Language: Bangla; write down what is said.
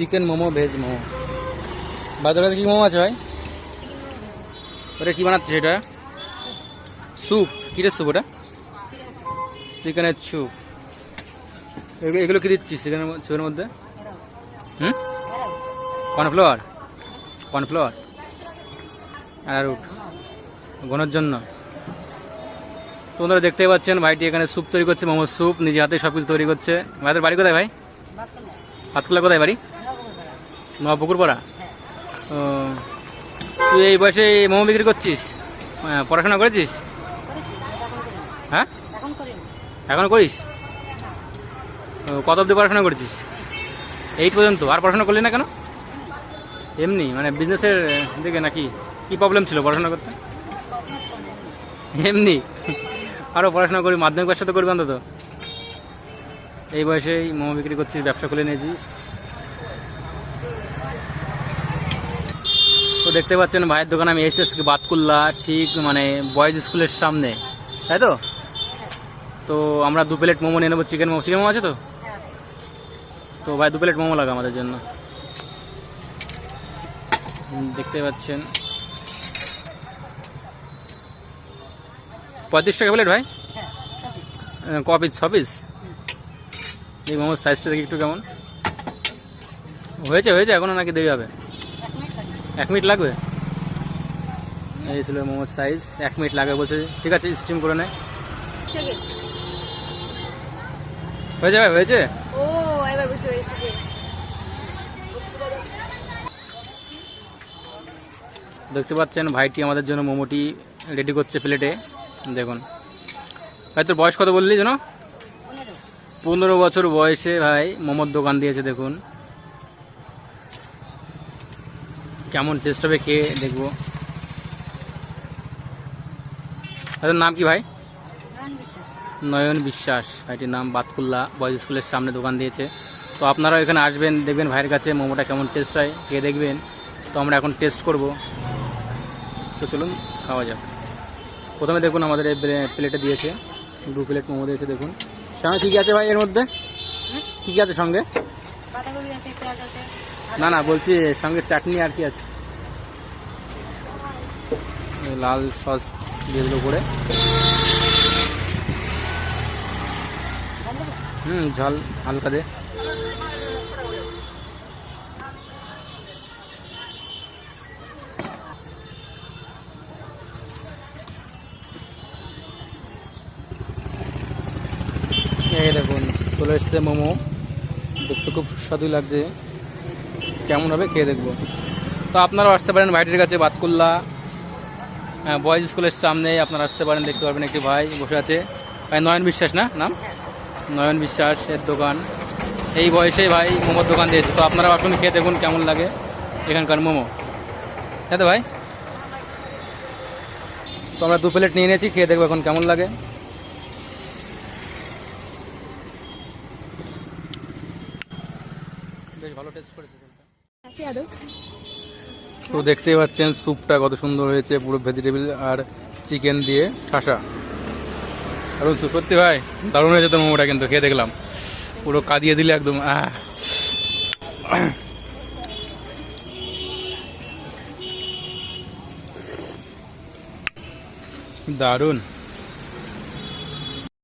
Chicken momo, veg momo. ভাই তোর কাছে কি মোমো আছে ভাই? ওটা কি বানাচ্ছে এটা? স্যুপ? কিরে স্যুপ ওটা? চিকেনের স্যুপ। এগুলো কি দিচ্ছিস স্যুপের মধ্যে? হুম, কর্নফ্লাওয়ার। কর্নফ্লাওয়ার আর ঘনের জন্য। তোমরা দেখতেই পাচ্ছেন ভাইটি এখানে স্যুপ তৈরি করছে, মোমোর স্যুপ, নিজে হাতে সবকিছু তৈরি করছে। ভাইদের বাড়ি কোথায় ভাই? ভাতকুলা কোথায় বাড়ি? নবপুকুরপাড়া। ও, তুই এই বয়সে মোমো বিক্রি করছিস? পড়াশোনা করেছিস? হ্যাঁ, এখন করিস? কত অব্দি পড়াশোনা করেছিস? 8 পর্যন্ত। আর পড়াশোনা করলি না কেন? এমনি মানে বিজনেসের দিকে নাকি? কি প্রবলেম ছিল পড়াশোনা করতে? এমনি? আরও পড়াশোনা করি, মাধ্যমিক পাশ তো করবি অন্তত। এই বয়সেই মোমো বিক্রি করছিস, ব্যবসা খুলে নিয়েছিস। তো দেখতে পাচ্ছেন ভাইয়ের দোকানে আমি এসেছি বাতকুল্লা, ঠিক মানে বয়েজ স্কুলের সামনে, তাই তো? তো আমরা 2 প্লেট মোমো নিয়ে নেবো। চিকেন মোমো। চিকেন মোমো আছে তো? তো ভাই 2 প্লেট মোমো লাগা আমাদের জন্য। দেখতে পাচ্ছেন 35 টাকা প্লেট ভাই। ক পিস? 6 পিস। এই মোমোর সাইজটা দেখি একটু কেমন হয়েছে। এখনো নাকি দেরি হবে? 1 মিনিট লাগবে। এই ছিল মোমোর সাইজ। 1 মিনিট লাগবে বলছে। ঠিক আছে, স্টিম করে নেয়। হয়ে যাবে? হয়েছে। দেখতে পাচ্ছেন ভাইটি আমাদের জন্য মোমোটি রেডি করছে প্লেটে। দেখুন ভাই, তোর বয়স কত বললি যেন? 15 বছর বয়সে ভাই মোমোর দোকান দিয়েছে। দেখুন কেমন টেস্ট হবে, খেয়ে দেখবো। তাদের নাম কি ভাই? নয়ন বিশ্বাস। ভাইটির নাম। বাতকুল্লা বয়েজ স্কুলের সামনে দোকান দিয়েছে। তো আপনারা এখানে আসবেন, দেখবেন ভাইয়ের কাছে মোমোটা কেমন টেস্ট হয়, খেয়ে দেখবেন। তো আমরা এখন টেস্ট করব। তো চলুন খাওয়া যাক। প্রথমে দেখুন আমাদের এই প্লেটে দিয়েছে 2 প্লেট মোমো দিয়েছে। দেখুন সঙ্গে কী কী আছে ভাই এর মধ্যে? কী কী আছে সঙ্গে? না বলছি সঙ্গে চাটনি আর কি আছে? লাল সস দিয়ে দিল করে। ঝাল হালকা দে। এই দেখুন চলে এসছে মোমো। দেখতে খুব সুস্বাদু লাগছে। কেমন হবে খেয়ে দেখবো। তো আপনারাও আসতে পারেন ভাইটির কাছে, বাতকুল্লা বয়েজ স্কুলের সামনে আপনারা আসতে পারেন। দেখতে পারবেন একটি ভাই বসে আছে। ভাই নয়ন বিশ্বাস না নাম? নয়ন বিশ্বাস এর দোকান। এই বয়সে ভাই মোমোর দোকান দিয়েছে। তো আপনারা আসুন, খেয়ে দেখুন কেমন লাগে এখানকার মোমো, তাই তো ভাই? তো আমরা 2 প্লেট নিয়ে নিয়েছি, খেয়ে দেখবো এখন কেমন লাগে। বেশ ভালো টেস্ট করেছে। তো দেখতেই পাচ্ছেন স্যুপটা কত সুন্দর হয়েছে, পুরো ভেজিটেবল আর চিকেন দিয়ে ঠাসা। দারুণ স্যুপ, সত্যি ভাই দারুণ হয়েছে তো মোমোটা। কিন্তু খেয়ে দেখলাম পুরো কাঁদিয়ে দিলে একদম। দারুণ।